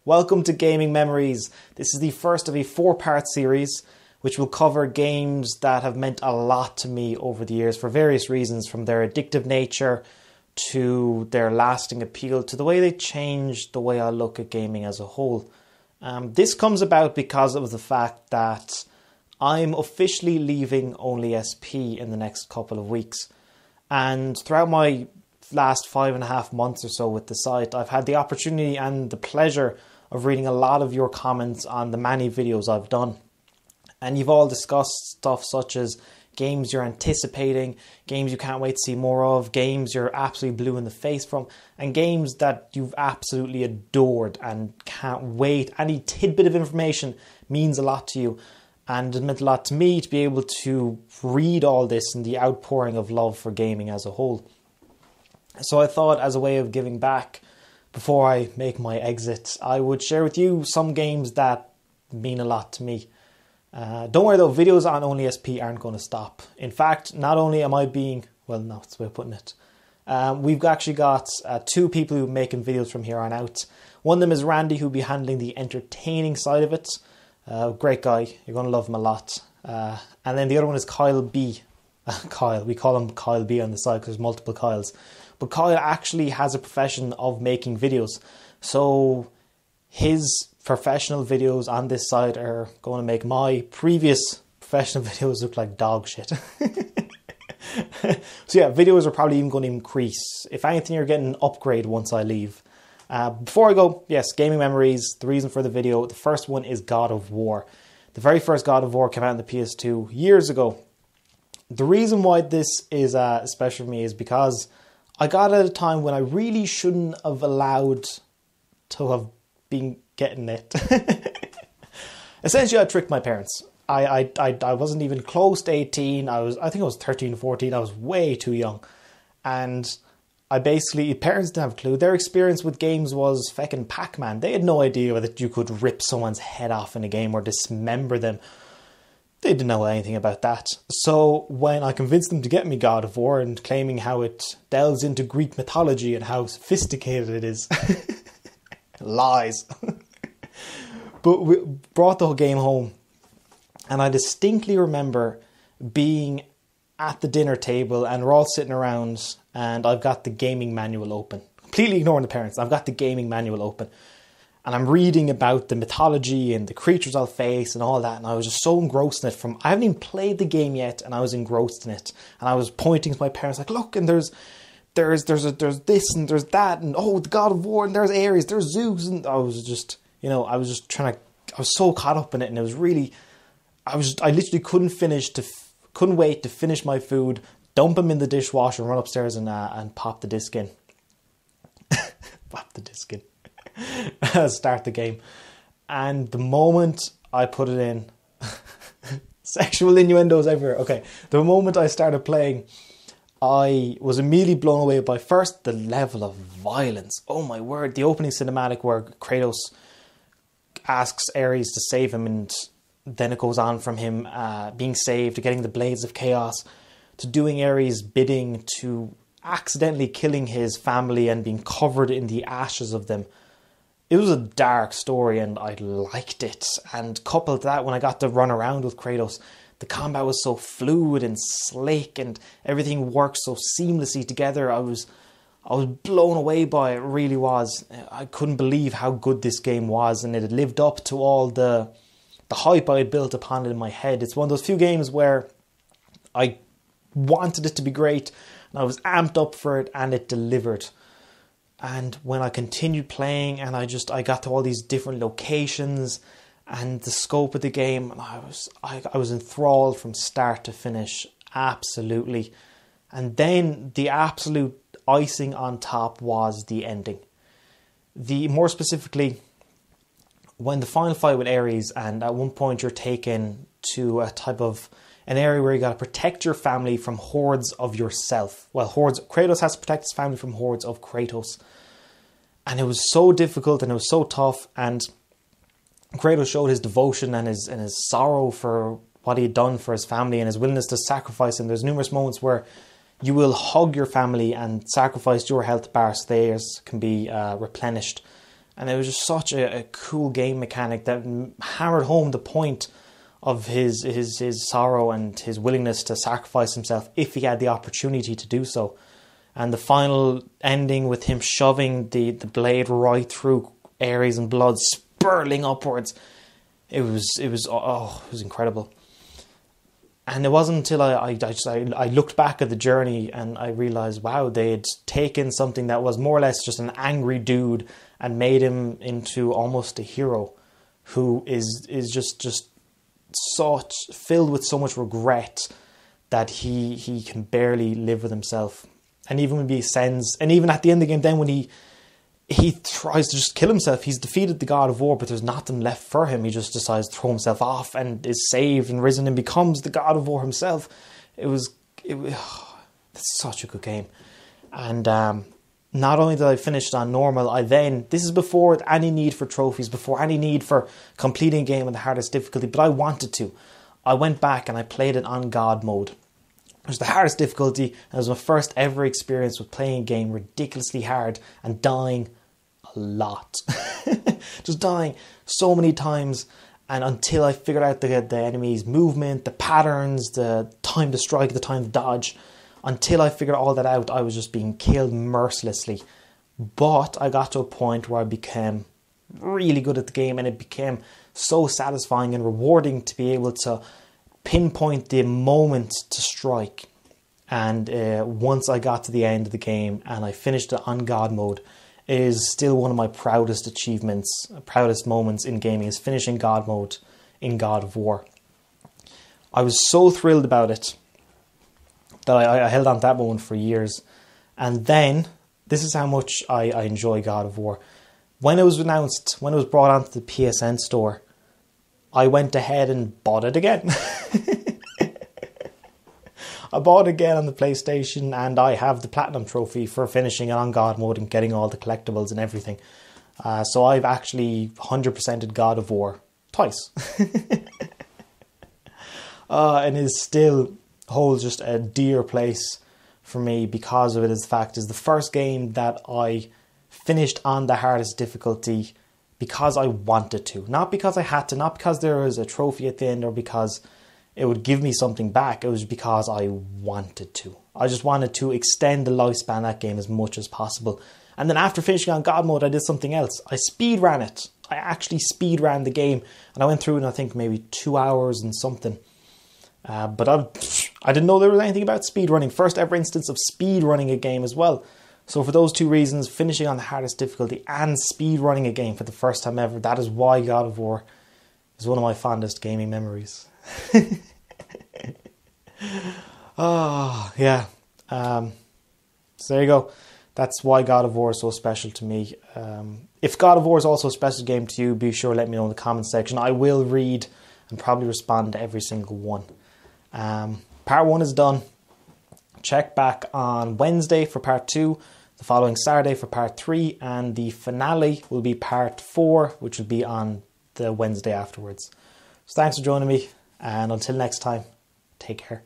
Welcome to Gaming Memories. This is the first of a 4-part series which will cover games that have meant a lot to me over the years for various reasons, from their addictive nature to their lasting appeal to the way they changed the way I look at gaming as a whole. This comes about because of the fact that I'm officially leaving OnlySP in the next couple of weeks. And throughout my last 5.5 months or so with the site, I've had the opportunity and the pleasure of reading a lot of your comments on the many videos I've done. And you've all discussed stuff such as games you're anticipating, games you can't wait to see more of, games you're absolutely blue in the face from, and games that you've absolutely adored and can't wait. Any tidbit of information means a lot to you, and it meant a lot to me to be able to read all this and the outpouring of love for gaming as a whole. So I thought, as a way of giving back, before I make my exit, I would share with you some games that mean a lot to me. Don't worry though, videos on OnlySP aren't going to stop. In fact, not only am I being, well, no, that's the way of putting it. We've actually got 2 people who are making videos from here on out. One of them is Randy, who'll be handling the entertaining side of it. Great guy, you're going to love him a lot. And then the other one is Kyle B. Kyle, we call him Kyle B on the side because there's multiple Kyles. But Kyle actually has a profession of making videos. So his professional videos on this side are going to make my previous professional videos look like dog shit. So yeah, videos are probably even going to increase. If anything, you're getting an upgrade once I leave. Before I go, yes, Gaming Memories, the reason for the video. The first one is God of War. The very first God of War came out on the PS2 years ago. The reason why this is special for me is because I got it at a time when I really shouldn't have allowed to have been getting it. Essentially, I tricked my parents. I wasn't even close to 18. I think I was 13, 14. I was way too young. And parents didn't have a clue. Their experience with games was feckin' Pac-Man. They had no idea that you could rip someone's head off in a game or dismember them. They didn't know anything about that. So when I convinced them to get me God of War and claiming how it delves into Greek mythology and how sophisticated it is. Lies. But we brought the whole game home. And I distinctly remember being at the dinner table and we're all sitting around and I've got the gaming manual open. Completely ignoring the parents. I've got the gaming manual open. And I'm reading about the mythology and the creatures I'll face and all that. And I was just so engrossed in it. I haven't even played the game yet and I was engrossed in it. And I was pointing to my parents like, look, and there's this and there's that. And oh, the God of War, and there's Ares, there's Zeus. And I was just, I was so caught up in it. And it was really, I literally couldn't wait to finish my food, dump them in the dishwasher and run upstairs and pop the disc in. Pop the disc in. Start the game. And the moment I put it in, sexual innuendos everywhere. Okay, the moment I started playing, I was immediately blown away by first the level of violence. Oh my word, the opening cinematic where Kratos asks Ares to save him, and then it goes on from him being saved to getting the Blades of Chaos to doing Ares' bidding to accidentally killing his family and being covered in the ashes of them. It was a dark story and I liked it. And coupled to that, when I got to run around with Kratos, the combat was so fluid and slick and everything worked so seamlessly together. I was blown away by it. It really was. I couldn't believe how good this game was, and it had lived up to all the hype I had built upon it in my head. It's one of those few games where I wanted it to be great and I was amped up for it and it delivered. And when I continued playing and I got to all these different locations and the scope of the game, I was enthralled from start to finish, absolutely. And then the absolute icing on top was the ending. More specifically, when the final fight with Ares, and at one point you're taken to an area where you got to protect your family from hordes of yourself. Well, Kratos has to protect his family from hordes of Kratos. And it was so difficult and it was so tough, and Kratos showed his devotion and his sorrow for what he had done for his family and his willingness to sacrifice. And there's numerous moments where you will hug your family and sacrifice your health bar so theirs can be replenished. And it was just such a cool game mechanic that hammered home the point of his sorrow and his willingness to sacrifice himself if he had the opportunity to do so. And the final ending with him shoving the blade right through Ares and blood spurling upwards. It was incredible. And it wasn't until I looked back at the journey and I realised, wow, they had taken something that was more or less just an angry dude and made him into almost a hero who is just such filled with so much regret that he can barely live with himself. And even when he ascends, and even at the end of the game, then when he tries to just kill himself, he's defeated the God of War, but there's nothing left for him. He just decides to throw himself off and is saved and risen and becomes the God of War himself. It's such a good game. And not only did I finish it on normal, this is before any need for trophies, before any need for completing a game on the hardest difficulty, but I wanted to. I went back and I played it on God mode. It was the hardest difficulty, and it was my first ever experience with playing a game ridiculously hard and dying a lot. Just dying so many times, and until I figured out the enemy's movement, the patterns, the time to strike, the time to dodge, until I figured all that out, I was just being killed mercilessly. But I got to a point where I became really good at the game, and it became so satisfying and rewarding to be able to pinpoint the moment to strike. And once I got to the end of the game and I finished it on God mode, it is still one of my proudest achievements, proudest moments in gaming, is finishing God mode in God of War. I was so thrilled about it that I held on to that moment for years. And then, this is how much I enjoy God of War. When it was announced, when it was brought onto the PSN store, I went ahead and bought it again. I bought it again on the PlayStation, and I have the Platinum Trophy for finishing it on God mode and getting all the collectibles and everything. So I've actually 100%ed God of War twice. And it still holds just a dear place for me because of it. Is the fact is the first game that I finished on the hardest difficulty because I wanted to, not because I had to, not because there was a trophy at the end or because it would give me something back. It was because I wanted to. I just wanted to extend the lifespan of that game as much as possible. And then after finishing on God mode, I did something else. I speed ran it. I actually speed ran the game, and I went through it in, I think, maybe 2 hours and something. But I didn't know there was anything about speed running. First ever instance of speed running a game as well. So for those two reasons, finishing on the hardest difficulty and speed running a game for the first time ever, that is why God of War is one of my fondest gaming memories. Oh, yeah. So there you go. That's why God of War is so special to me. If God of War is also a special game to you, be sure to let me know in the comments section. I will read and probably respond to every single one. Part 1 is done. Check back on Wednesday for part 2, the following Saturday for part 3, and the finale will be part 4, which will be on the Wednesday afterwards. So thanks for joining me, and until next time, take care.